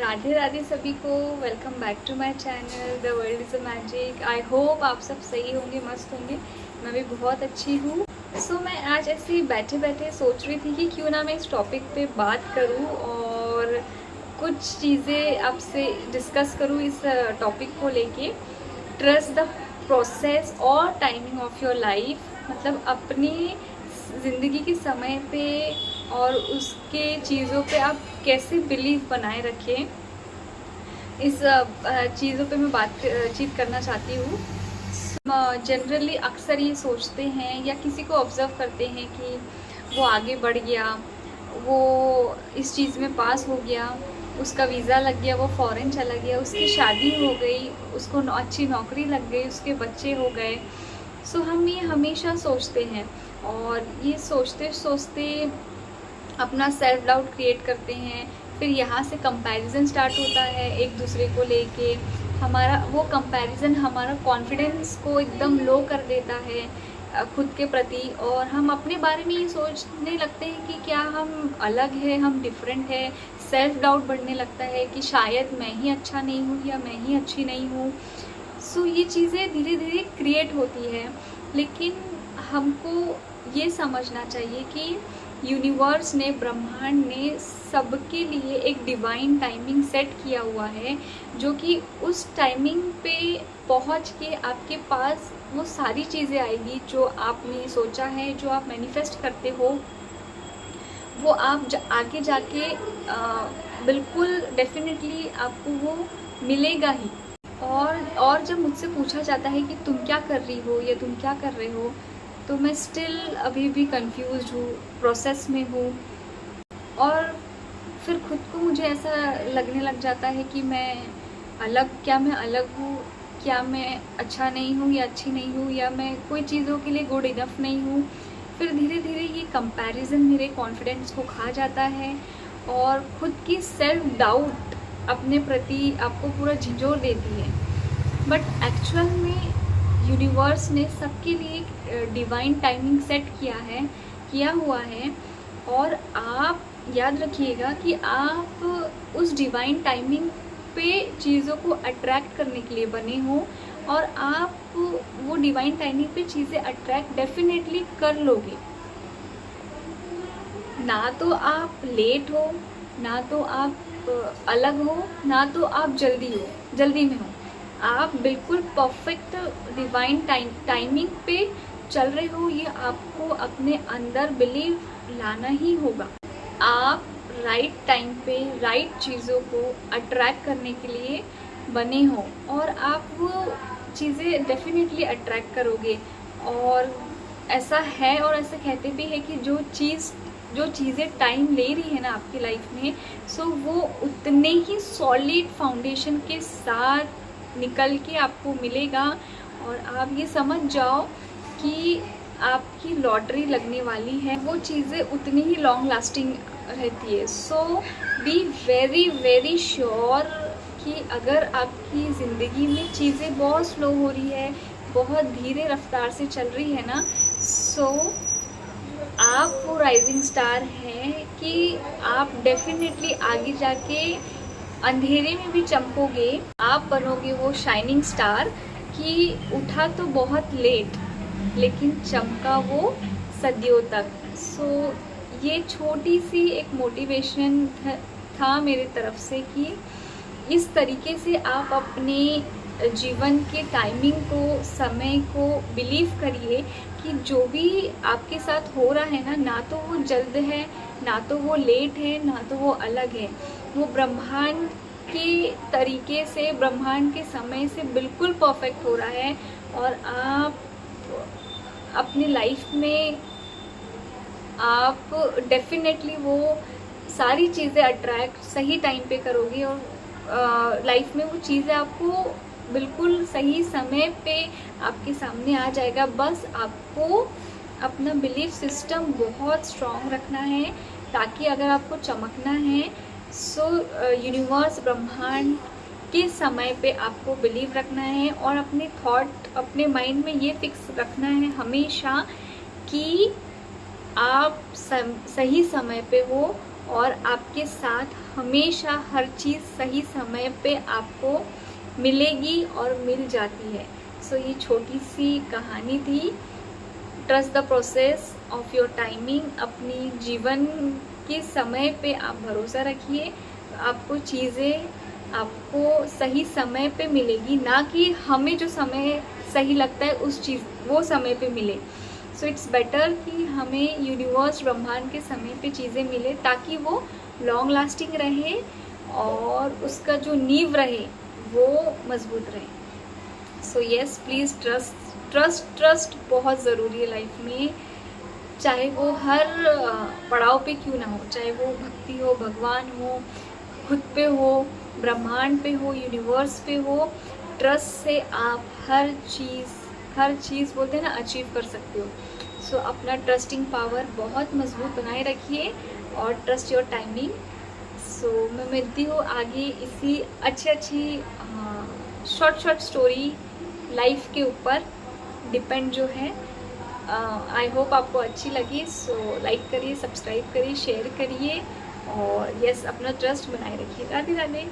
राधे राधे सभी को। Welcome back to my channel the world is a magic. I hope आप सब सही होंगे, मस्त होंगे। मैं भी बहुत अच्छी हूँ। मैं आज ऐसे ही बैठे बैठे सोच रही थी कि क्यों ना मैं इस टॉपिक पे बात करूँ और कुछ चीज़ें आपसे डिस्कस करूँ इस टॉपिक को लेके। ट्रस्ट द प्रोसेस और टाइमिंग ऑफ योर लाइफ, मतलब अपनी ज़िंदगी के समय पे और उसके चीज़ों पे आप कैसे बिलीव बनाए रखें, इस चीज़ों पे मैं बातचीत करना चाहती हूँ। जनरली अक्सर ये सोचते हैं या किसी को ऑब्ज़र्व करते हैं कि वो आगे बढ़ गया, वो इस चीज़ में पास हो गया, उसका वीज़ा लग गया, वो फ़ॉरेन चला गया, उसकी शादी हो गई, उसको अच्छी नौकरी लग गई, उसके बच्चे हो गए। हम ये हमेशा सोचते हैं और ये सोचते सोचते अपना सेल्फ डाउट क्रिएट करते हैं। फिर यहाँ से कंपैरिजन स्टार्ट होता है एक दूसरे को लेके। हमारा वो कंपैरिजन हमारा कॉन्फिडेंस को एकदम लो कर देता है खुद के प्रति, और हम अपने बारे में ये सोचने लगते हैं कि क्या हम अलग हैं, हम डिफरेंट हैं। सेल्फ डाउट बढ़ने लगता है कि शायद मैं ही अच्छा नहीं हूँ या मैं ही अच्छी नहीं हूँ। ये चीज़ें धीरे धीरे क्रिएट होती है, लेकिन हमको ये समझना चाहिए कि यूनिवर्स ने, ब्रह्मांड ने सबके लिए एक डिवाइन टाइमिंग सेट किया हुआ है, जो कि उस टाइमिंग पे पहुंच के आपके पास वो सारी चीज़ें आएगी जो आपने सोचा है, जो आप मैनिफेस्ट करते हो, वो आप आगे जाके बिल्कुल डेफिनेटली आपको वो मिलेगा ही। और जब मुझसे पूछा जाता है कि तुम क्या कर रही हो या तुम क्या कर रहे हो, तो मैं स्टिल अभी भी कंफ्यूज्ड हूँ, प्रोसेस में हूँ। और फिर खुद को मुझे ऐसा लगने लग जाता है कि क्या मैं अलग हूँ, क्या मैं अच्छा नहीं हूँ या अच्छी नहीं हूँ, या मैं कोई चीज़ों के लिए गुड इनफ नहीं हूँ। फिर धीरे धीरे ये कंपैरिजन मेरे कॉन्फिडेंस को खा जाता है और खुद की सेल्फ डाउट अपने प्रति आपको पूरा झिंझोर देती है। बट एक्चुअल में यूनिवर्स ने सबके लिए एक डिवाइन टाइमिंग सेट किया हुआ है, और आप याद रखिएगा कि आप उस डिवाइन टाइमिंग पे चीज़ों को अट्रैक्ट करने के लिए बने हो, और आप वो डिवाइन टाइमिंग पे चीज़ें अट्रैक्ट डेफिनेटली कर लोगे। ना तो आप लेट हो, ना तो आप अलग हो, ना तो आप जल्दी में हो। आप बिल्कुल परफेक्ट डिवाइन टाइमिंग पे चल रहे हो। ये आपको अपने अंदर बिलीव लाना ही होगा। आप राइट टाइम पे राइट चीज़ों को अट्रैक्ट करने के लिए बने हो, और आप वो चीज़ें डेफिनेटली अट्रैक्ट करोगे। और ऐसा है, और ऐसा कहते भी है कि जो चीज़ें टाइम ले रही है ना आपकी लाइफ में, वो उतने ही सॉलिड फाउंडेशन के साथ निकल के आपको मिलेगा। और आप ये समझ जाओ कि आपकी लॉटरी लगने वाली है, वो चीज़ें उतनी ही लॉन्ग लास्टिंग रहती है। बी वेरी वेरी श्योर कि अगर आपकी ज़िंदगी में चीज़ें बहुत स्लो हो रही है, बहुत धीरे रफ्तार से चल रही है ना, आप वो राइजिंग स्टार हैं कि आप डेफिनेटली आगे जाके अंधेरे में भी चमकोगे। आप बनोगे वो शाइनिंग स्टार कि उठा तो बहुत लेट, लेकिन चमका वो सदियों तक। ये छोटी सी एक मोटिवेशन था मेरे तरफ से कि इस तरीके से आप अपने जीवन के टाइमिंग को, समय को बिलीव करिए कि जो भी आपके साथ हो रहा है ना तो वो जल्द है, ना तो वो लेट है, ना तो वो अलग है। वो ब्रह्मांड के तरीके से, ब्रह्मांड के समय से बिल्कुल परफेक्ट हो रहा है। और आप अपनी लाइफ में आप डेफिनेटली वो सारी चीज़ें अट्रैक्ट सही टाइम पे करोगे, और लाइफ में वो चीज़ें आपको बिल्कुल सही समय पे आपके सामने आ जाएगा। बस आपको अपना बिलीफ सिस्टम बहुत स्ट्रॉन्ग रखना है, ताकि अगर आपको चमकना है यूनिवर्स, ब्रह्मांड के समय पे आपको बिलीव रखना है, और अपने थॉट, अपने माइंड में ये फिक्स रखना है हमेशा कि आप सही समय पे हो और आपके साथ हमेशा हर चीज़ सही समय पे आपको मिलेगी और मिल जाती है। सो ये छोटी सी कहानी थी। Trust the process of your timing. अपनी जीवन के समय पे आप भरोसा रखिए, आपको चीज़ें आपको सही समय पे मिलेगी, ना कि हमें जो समय सही लगता है उस चीज़ वो समय पे मिले। सो इट्स बेटर कि हमें यूनिवर्स ब्रह्मांड के समय पे चीज़ें मिले ताकि वो लॉन्ग लास्टिंग रहे और उसका जो नींव रहे वो मजबूत रहे। सो येस, प्लीज़ ट्रस्ट बहुत ज़रूरी है लाइफ में, चाहे वो हर पड़ाव पे क्यों ना हो, चाहे वो भक्ति हो, भगवान हो, खुद पे हो, ब्रह्मांड पे हो, यूनिवर्स पे हो। ट्रस्ट से आप हर चीज़ बोलते हैं ना, अचीव कर सकते हो। सो अपना ट्रस्टिंग पावर बहुत मजबूत बनाए रखिए और ट्रस्ट योर टाइमिंग। सो मैं मिलती हूँ आगे इसी अच्छी शॉर्ट स्टोरी लाइफ के ऊपर डिपेंड जो है। आई होप आपको अच्छी लगी। सो लाइक करिए, सब्सक्राइब करिए, शेयर करिए और यस, अपना ट्रस्ट बनाए रखिए। राधे राधे।